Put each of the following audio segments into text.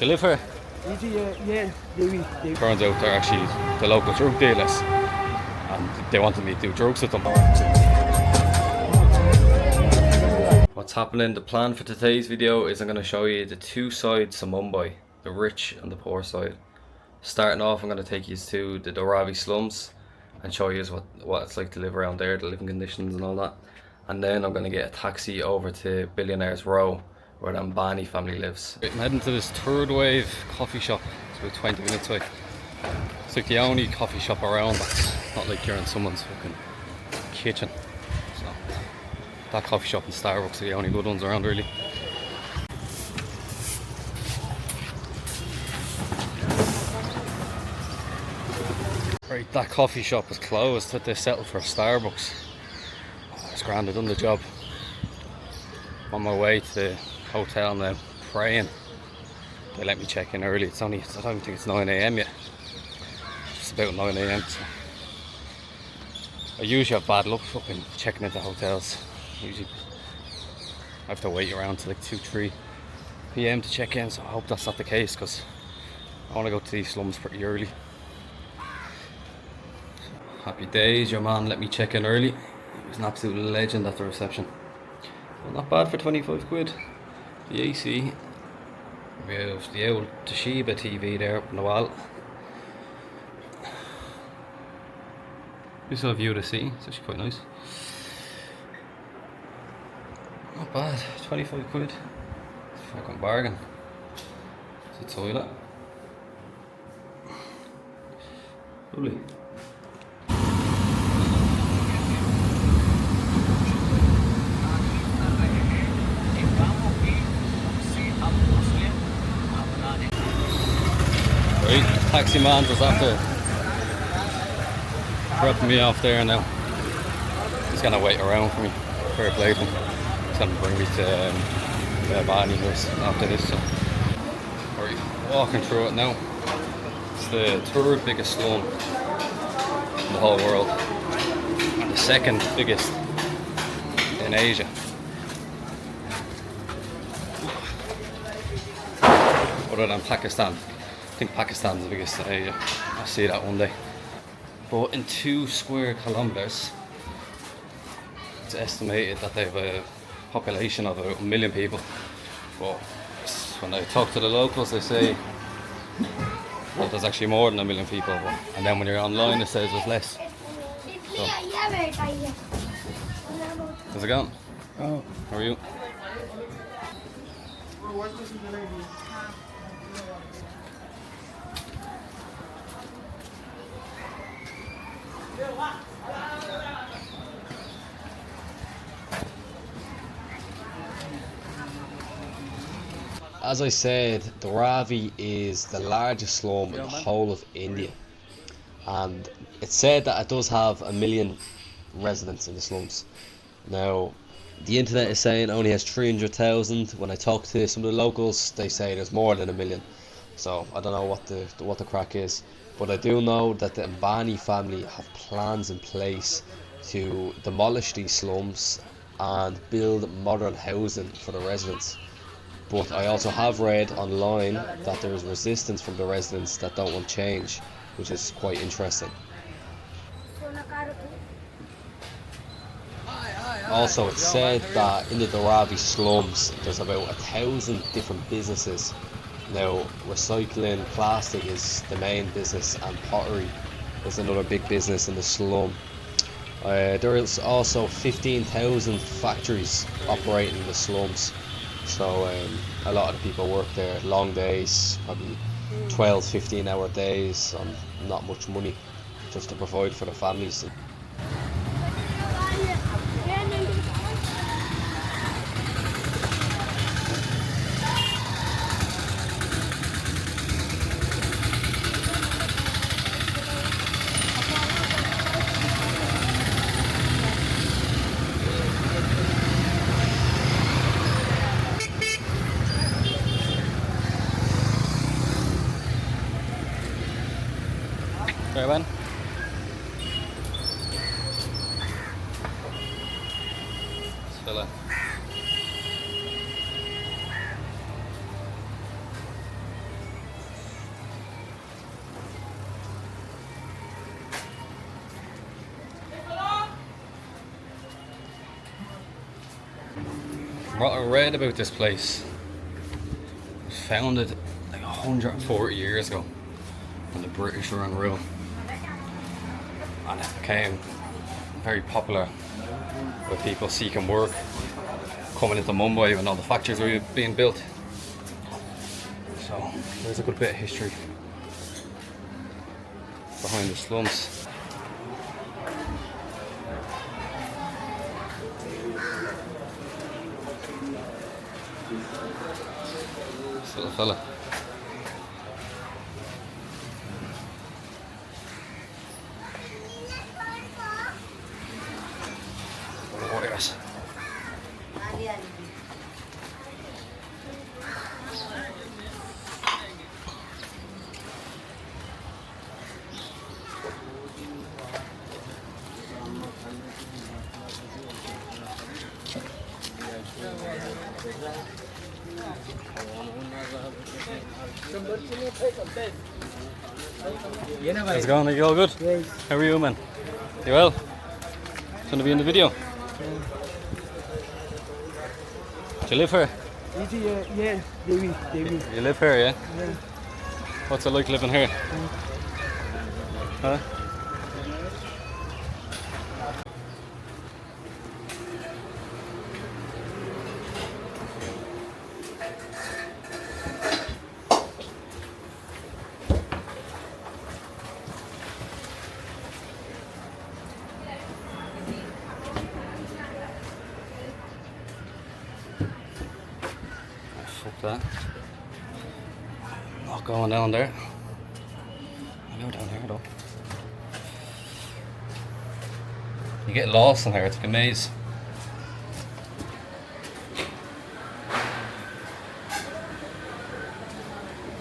you live here? Yeah, they Turns out they're actually the local drug dealers, and they wanted me to do drugs with them. What's happening? The plan for today's video is I'm going to show you the two sides to Mumbai, the rich and the poor side. Starting off, I'm going to take you to the Dharavi Slums and show you what it's like to live around there, the living conditions and all that. And then I'm going to get a taxi over to Bilionairs Row, where the Ambani family lives. I'm heading to this third wave coffee shop. It's about 20 minutes away. It's like the only coffee shop around that's not like you're in someone's fucking kitchen. So that coffee shop and Starbucks are the only good ones around, really. Right, that coffee shop is closed, that they settled for a Starbucks. Oh, it's grand, I've done the job. I'm on my way to the hotel now, praying they let me check in early. I don't think it's 9 AM yet. It's about 9 AM. So I usually have bad luck fucking checking into hotels. Usually I have to wait around till like 2-3 PM to check in, so I hope that's not the case, because I want to go to these slums pretty early. Happy days, your man let me check in early. He was an absolute legend at the reception. Well, not bad for 25 quid. The AC. We have the old Toshiba TV there up on the wall. We still have view to see, it's actually quite nice. Not bad, 25 quid. Fucking bargain. It's a toilet. Lovely. Right, taxi man just after dropping me off there now. He's gonna wait around for me. Fair play to him. He's gonna bring me to the Ambani house after this. So, right, walking through it now. It's the third biggest slum in the whole world, and the second biggest in Asia. Other than Pakistan. I think Pakistan's the biggest in Asia. I'll see that one day. But in 2 square kilometers, it's estimated that they have a population of about 1 million people. But when I talk to the locals, they say that there's actually more than 1 million people. And then when you're online, it says there's less. So, how's it going? Oh. How are you? As I said, Dharavi is the largest slum in the whole of India, and it's said that it does have 1 million residents in the slums. Now, the internet is saying it only has 300,000. When I talk to some of the locals, they say there's more than 1 million. So I don't know what the crack is, but I do know that the Ambani family have plans in place to demolish these slums and build modern housing for the residents. But I also have read online that there is resistance from the residents that don't want change, which is quite interesting. Also, it's said that in the Dharavi slums there's about 1,000 different businesses. Now, recycling plastic is the main business, and pottery is another big business in the slum. There is also 15,000 factories operating in the slums. So a lot of the people work there long days, probably 12-15 hour days on not much money, just to provide for the families. Very well. What I read about this place, it was founded like 140 years ago when the British were in rule, and it became very popular with people seeking work coming into Mumbai when all the factories were being built. So there's a good bit of history behind the slums. This little fella. Warriors. How's it going? Are you all good? Yes. How are you, man? You well? Gonna be in the video? Do you live here? Yeah, David. You live here, yeah? Yeah. What's it like living here? Huh? Fuck that. Not going down there. I'll go down here though. You get lost in here, it's like a maze.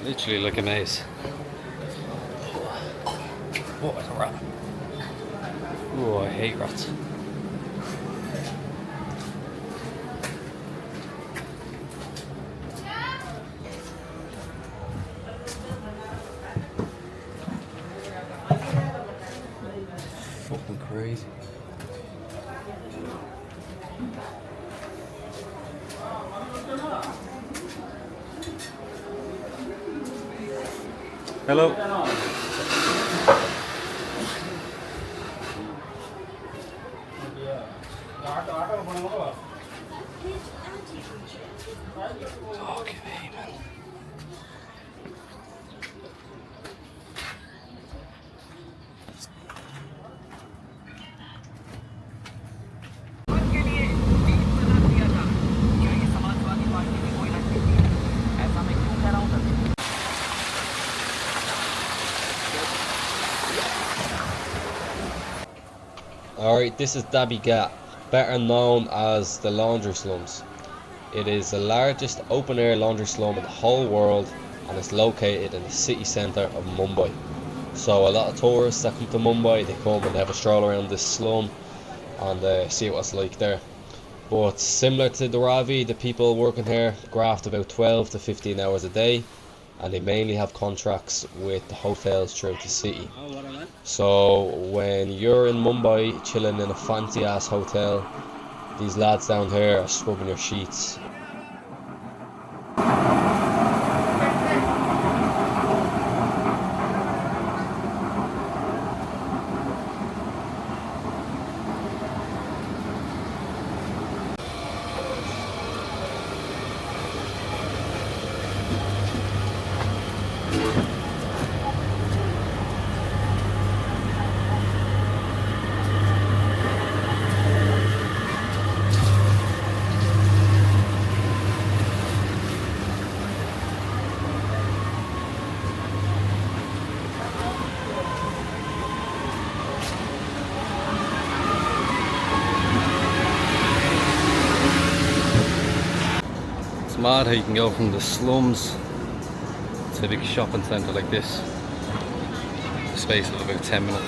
Literally like a maze. What is a rat? Oh, I hate rats. Fucking crazy. Hello. Fucking hey, man. Alright, this is Dhabi Ghat, better known as the Laundry Slums. It is the largest open-air laundry slum in the whole world and it's located in the city centre of Mumbai. So a lot of tourists that come to Mumbai, they come and they have a stroll around this slum and see what it's like there. But similar to Dharavi, the people working here graft about 12 to 15 hours a day and they mainly have contracts with the hotels throughout the city. So when you're in Mumbai chilling in a fancy ass hotel, these lads down here are scrubbing your sheets. It's mad how you can go from the slums to a big shopping centre like this in the space of about 10 minutes.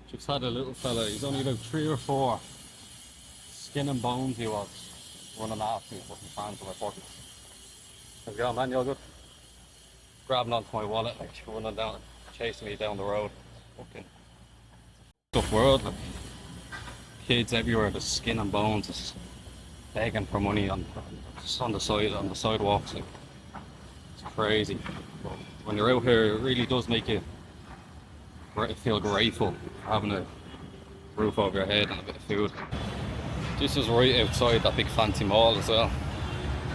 Just had a little fella, he's only about 3 or 4, skin and bones he was, running after me, putting his hands in my pockets. How's it going, man? You all good? Grabbing onto my wallet, like running down, chasing me down the road. Fucking tough world, like kids everywhere, just skin and bones. begging for money just on the sidewalks. Like, it's crazy. But when you're out here, it really does make you feel grateful for having a roof over your head and a bit of food. This is right outside that big fancy mall as well.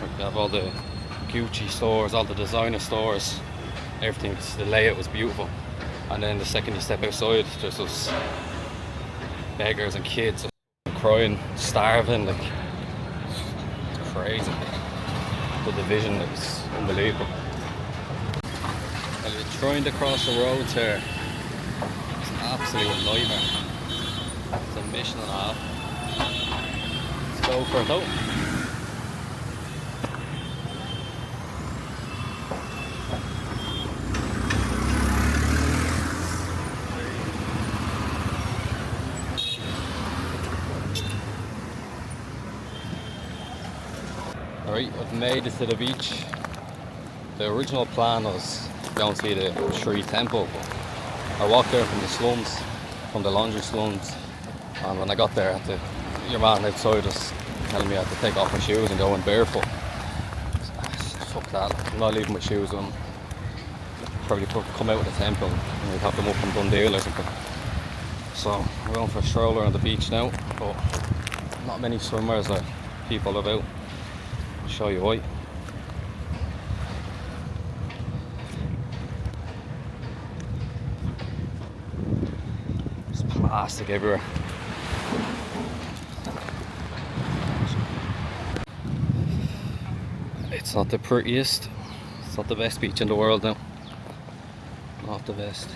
Like, they have all the Gucci stores, all the designer stores, everything. The layout was beautiful. And then the second you step outside, there's those beggars and kids crying, starving. Like, it's crazy. The division is unbelievable. And you're trying to cross the roads here. It's an absolute nightmare. It's a mission and a half. Let's go for it though. Alright, I've made it to the beach. The original plan was going to see the Sri Temple. I walked there from the slums, from the laundry slums, and when I got there, your man outside was telling me I had to take off my shoes and go in barefoot. Fuck that, I'm not leaving my shoes on. Probably come out of the temple and we'd have them up from Dundee or something. So we're going for a stroller on the beach now, but not many swimmers or people about. I'll show you why. There's plastic everywhere. It's not the prettiest, it's not the best beach in the world now. Not the best.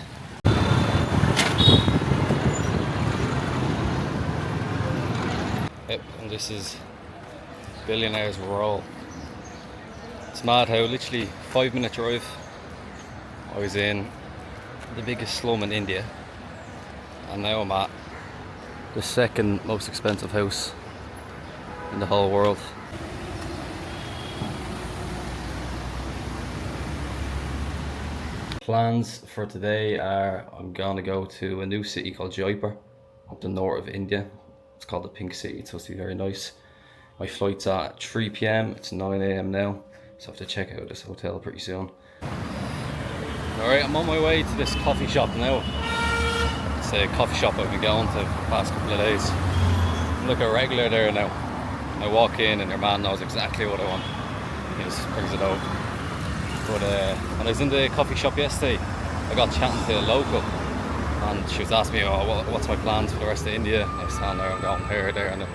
Yep, and this is Bilionairs Roll. It's mad how literally 5-minute drive I was in the biggest slum in India, and now I'm at the second most expensive house in the whole world. Plans for today are I'm gonna go to a new city called Jaipur up the north of India. It's called the Pink City. It's supposed to be very nice. My flight's at 3 p.m. It's 9 a.m. now, so I have to check out this hotel pretty soon. Alright, I'm on my way to this coffee shop now. It's a coffee shop I've been going to for the past couple of days. I'm like a regular there now. I walk in and your man knows exactly what I want. He just brings it over. But when I was in the coffee shop yesterday, I got chatting to a local, and she was asking me, oh, what's my plans for the rest of India? And I was telling her I'm going here, there, and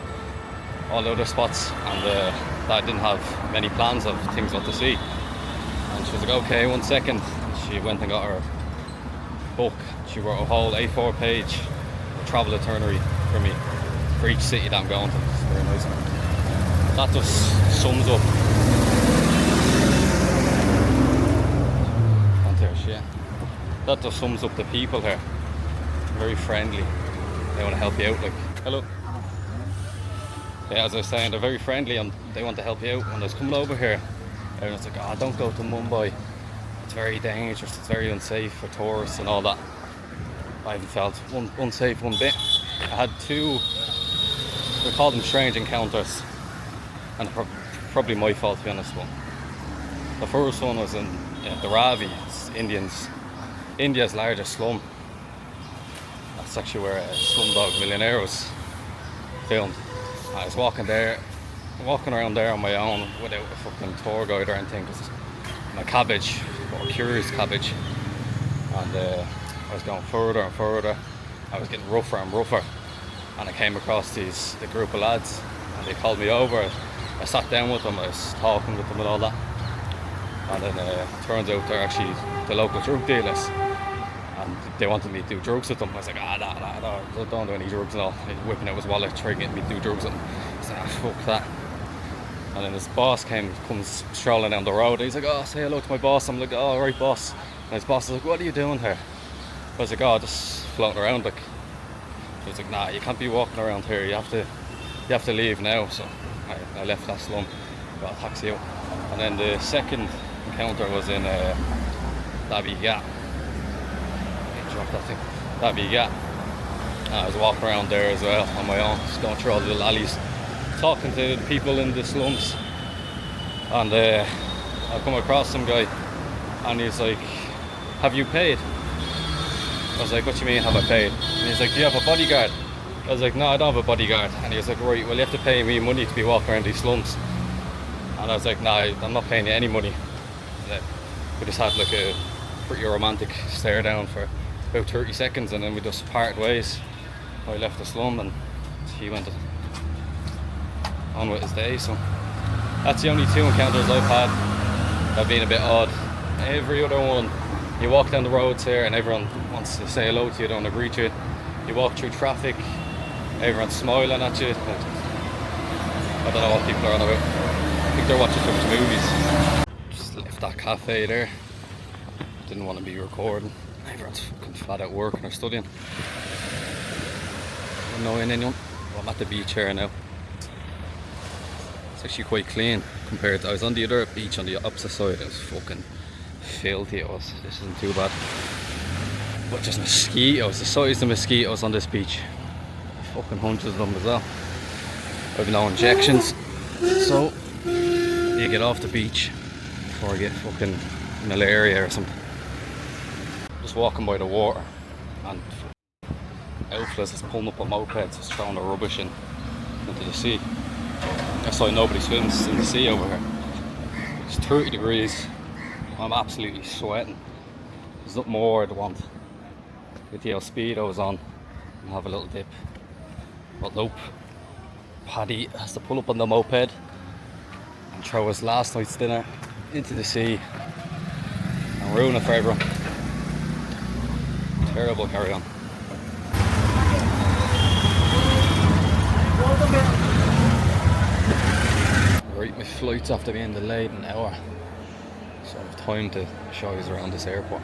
all the other spots, and that I didn't have many plans of things what to see. And she was like, okay, 1 second. She went and got her book. She wrote a whole A4 page travel itinerary for me for each city that I'm going to. It's very nice. That just sums up. That just sums up the people here. Very friendly. They want to help you out. Like, hello. Yeah, as I was saying, they're very friendly and they want to help you out. When I was coming over here, everyone's like, oh, don't go to Mumbai. It's very dangerous, it's very unsafe for tourists and all that. I haven't felt unsafe one bit. I had two, we call them strange encounters. And probably my fault, to be honest. But the first one was in Dharavi, it's India's largest slum. That's actually where Slumdog Millionaire was filmed. I was walking around there on my own without a fucking tour guide or anything, because my cabbage, or curious cabbage, and I was going further and further. I was getting rougher and rougher, and I came across the group of lads, and they called me over. I sat down with them, I was talking with them and all that, and then it turns out they're actually the local drug dealers, and they wanted me to do drugs with them. I was like, no, don't do any drugs and all. Whipping out his wallet, trying to get me to do drugs with them. I was like, fuck that. And then his boss comes strolling down the road. He's like, oh, say hello to my boss. I'm like, oh, right, boss. And his boss is like, what are you doing here? I was like, oh, just floating around. Like, he was like, nah, you can't be walking around here. You have to leave now. So I left that slum, got a taxi out. And then the second encounter was in Dhabi. I was walking around there as well on my own, just going through all the little alleys, talking to the people in the slums, and I come across some guy, and he's like, "Have you paid?" I was like, "What do you mean, have I paid?" And he's like, "Do you have a bodyguard?" I was like, "No, I don't have a bodyguard." And he was like, "Right, well, you have to pay me money to be walking around these slums." And I was like, "No, I'm not paying you any money." And we just had like a pretty romantic stare down for about 30 seconds, and then we just parted ways. I left the slum and he went on with his day. So that's the only 2 encounters I've had that have been a bit odd. Every other one, you walk down the roads here and everyone wants to say hello to you, don't agree to you. You walk through traffic, everyone's smiling at you. I don't know what people are on about. I think they're watching too much movies. Just left that cafe there. Didn't want to be recording. Everyone's fucking flat out working or studying. Annoying anyone. Well, I'm at the beach here now. It's actually quite clean compared to, I was on the other beach on the opposite side. It was fucking filthy. It was. This isn't too bad. But just mosquitoes, the size of mosquitoes on this beach. Fucking hundreds of them as well. I've no injections. So you get off the beach before I get fucking malaria or something. Just walking by the water and outfits is pulling up on mopeds, just throwing the rubbish into the sea. That's why nobody swims in the sea over here. It's 30 degrees. I'm absolutely sweating. There's nothing more I'd want. Get the speedos on and have a little dip. But nope. Paddy has to pull up on the moped and throw his last night's dinner into the sea and ruin it for everyone. Terrible carry on. Right, my flight's after being delayed an hour, so I have time to show you around this airport.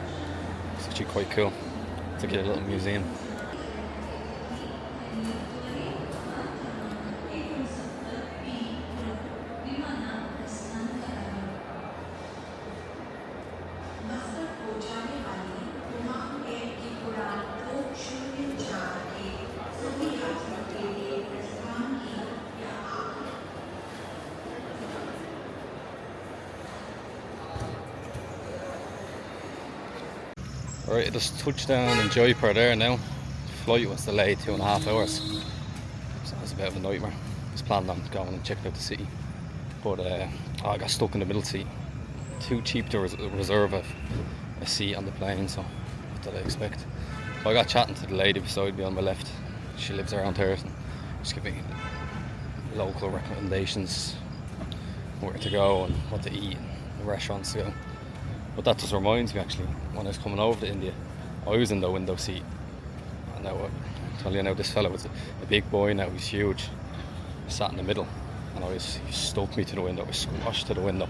It's actually quite cool. It's like a little museum. Alright, I just touched down in Jaipur there now. The flight was delayed 2.5 hours. So it was a bit of a nightmare. I was planning on going and checking out the city. But I got stuck in the middle seat. Too cheap to reserve a seat on the plane, so what did I expect? So I got chatting to the lady beside me on my left. She lives around here and just giving me local recommendations where to go and what to eat and the restaurants to go. But that just reminds me, actually, when I was coming over to India, I was in the window seat. And now I tell you now, this fella was a big boy now, he's huge. He sat in the middle, and he stuck me to the window, I was squashed to the window.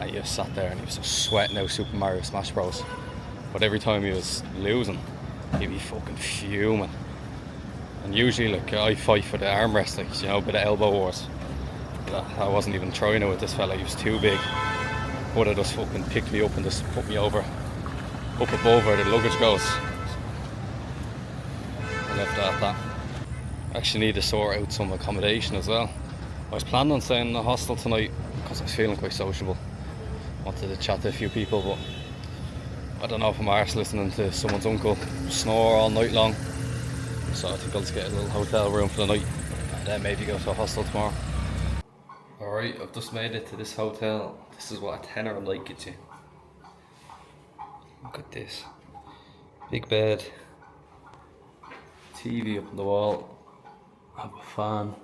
And he just sat there and he was just sweating out Super Mario Smash Bros. But every time he was losing, he'd be fucking fuming. And usually, like, I fight for the armrest, like, you know, a bit of elbow wars. But I wasn't even trying it with this fella, he was too big. Would have just fucking picked me up and just put me over, up above where the luggage goes. I left it at that. I actually need to sort out some accommodation as well. I was planning on staying in a hostel tonight because I was feeling quite sociable. Wanted to chat to a few people, but I don't know if I'm arse listening to someone's uncle snore all night long. So I think I'll just get a little hotel room for the night and then maybe go to a hostel tomorrow. Alright, I've just made it to this hotel. This is what a tenner a night gets you. Look at this. Big bed. TV up on the wall. Have a fan.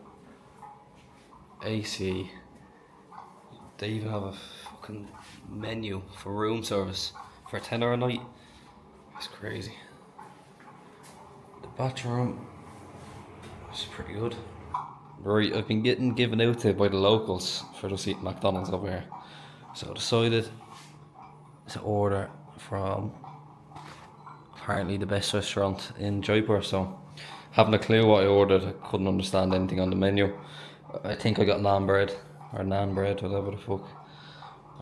AC. They even have a fucking menu for room service for a tenner a night. That's crazy. The bathroom is pretty good. Right, I've been getting given out to by the locals for just eating McDonald's over here. So I decided to order from apparently the best restaurant in Jaipur. So having a clue what I ordered, I couldn't understand anything on the menu. I think I got naan bread, or naan bread, whatever the fuck.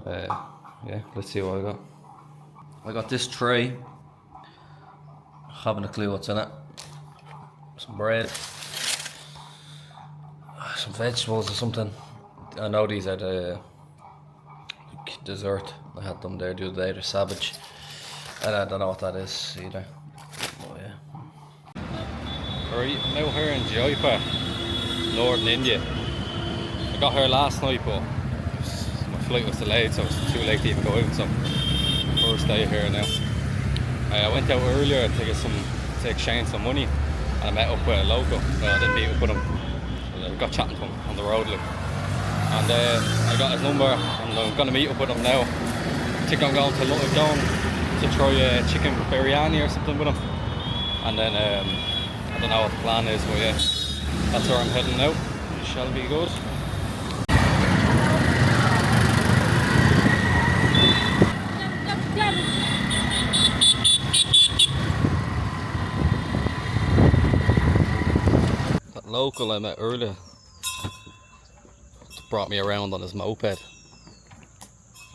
Yeah, let's see what I got. I got this tray. Haven't a clue what's in it. Some bread. some vegetables or something. I know these are the dessert. I had them there the other day. They're savage. And I don't know what that is either. Oh yeah. Alright, I'm now here in Jaipur, northern India. I got here last night, but my flight was delayed, so it was too late to even go out. So first day here now. I went out earlier to exchange some money, and I met up with a local. I didn't meet up with him. I got chatting to him on the road, like. And I got his number, and I'm going to meet up with him now. I think I'm going to try chicken biryani or something with him. And then I don't know what the plan is, but yeah, that's where I'm heading now. It shall be good. That local I met earlier brought me around on his moped,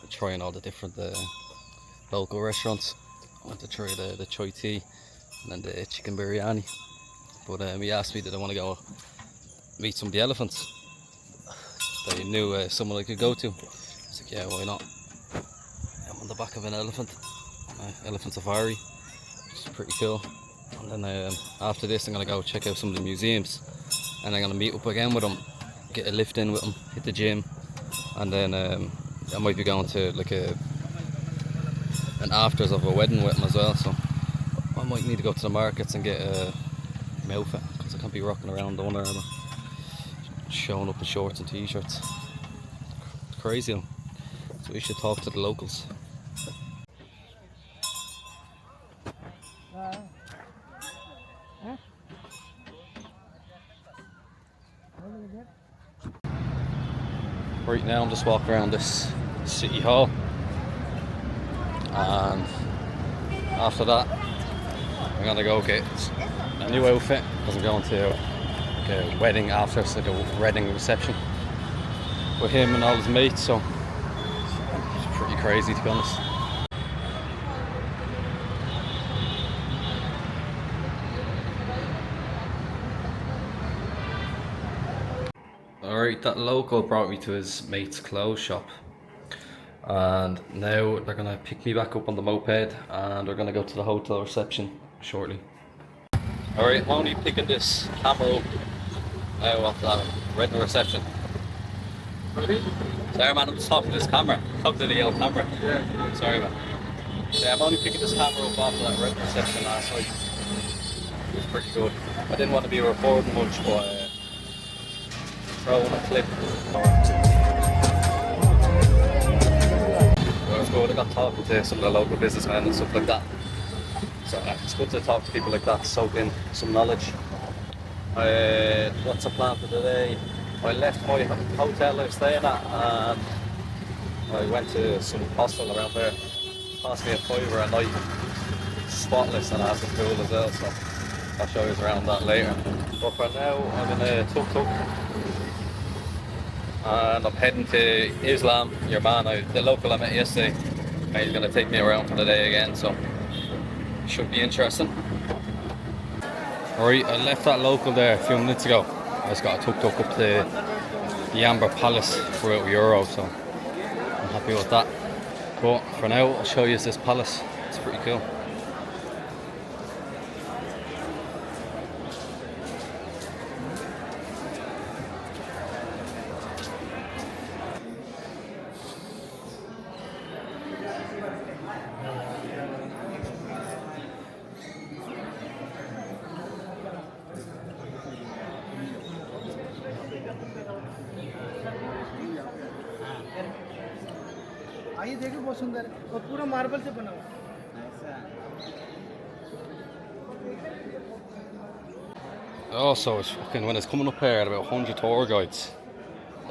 trying all the different local restaurants. I went to try the chai tea and then the chicken biryani. But he asked me, did I want to go meet some of the elephants that he knew someone I could go to. I was like, yeah, why not? I'm on the back of an elephant, elephant safari, which is pretty cool. And then after this I'm going to go check out some of the museums, and I'm going to meet up again with him, get a lift in with him, hit the gym, and then I might be going to like an afters of a wedding with him as well, so I might need to go to the markets and get my outfit, because I can't be rocking around the under armour, showing up in shorts and t-shirts. It's crazy, so we should talk to the locals. Right now I'm just walking around this city hall, and after that I'm gonna go get a new outfit because I'm going to like a wedding after, it's like a wedding reception with him and all his mates, so it's pretty crazy to be honest. Alright, that local brought me to his mate's clothes shop, and now they're gonna pick me back up on the moped and we're gonna go to the hotel reception shortly. Alright, I'm only picking this camera up now at that wedding reception. Sorry man, I'm just talking to this camera. Talk to the yellow camera. Yeah. Sorry man. Yeah, I'm only picking this camera up after that wedding reception last night. It was pretty good. I didn't want to be recording much, but throwing a clip. It was good. I got talking to some of the local businessmen and stuff like that. So it's good to talk to people like that, soak in some knowledge. What's the plan for today? I left my hotel I was staying at and I went to some hostel around there. Cost me a £5 a night, spotless, and I have the pool as well, so I'll show you around that later. But for now I'm in a tuk-tuk and I'm heading to Islam, your man, the local I met yesterday. He's going to take me around for the day again, so should be interesting. Alright, I left that local there a few minutes ago. I just got a tuk-tuk up to the Amber Palace for €1, so I'm happy with that. But for now, I'll show you this palace. It's pretty cool. आइए देखिए बहुत सुंदर है और पूरा marble से बना हुआ है। Also, it's fucking, when it's coming up here, about 100 tour guides.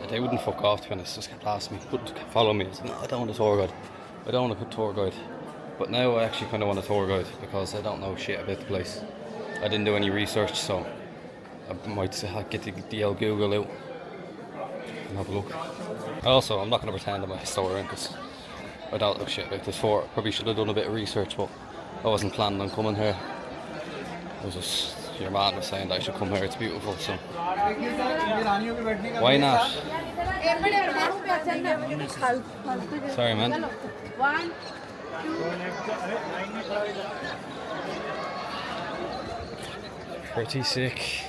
They wouldn't fuck off to be honest, just kept asking me, follow me. I said, no, I don't want a tour guide. I don't want a tour guide. But now I actually kind of want a tour guide because I don't know shit about the place. I didn't do any research, so I might get the old Google out and have a look. Also, I'm not going to pretend I'm a historian because I don't know shit about this fort. Probably should have done a bit of research, but I wasn't planning on coming here. I was just Your man was saying that I should come here, it's beautiful, so why not? Sorry, man. 1, 2, Pretty sick.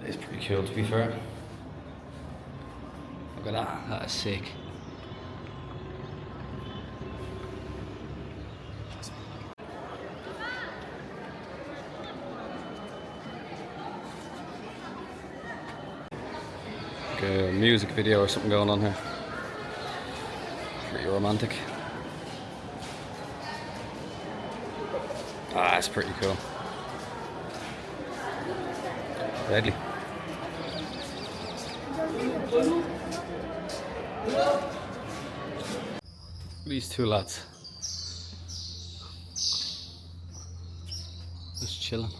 It's pretty cool, to be fair. Look at that, that is sick. Like a music video or something going on here. Pretty romantic. Ah, it's pretty cool. Deadly. These two lads just chilling.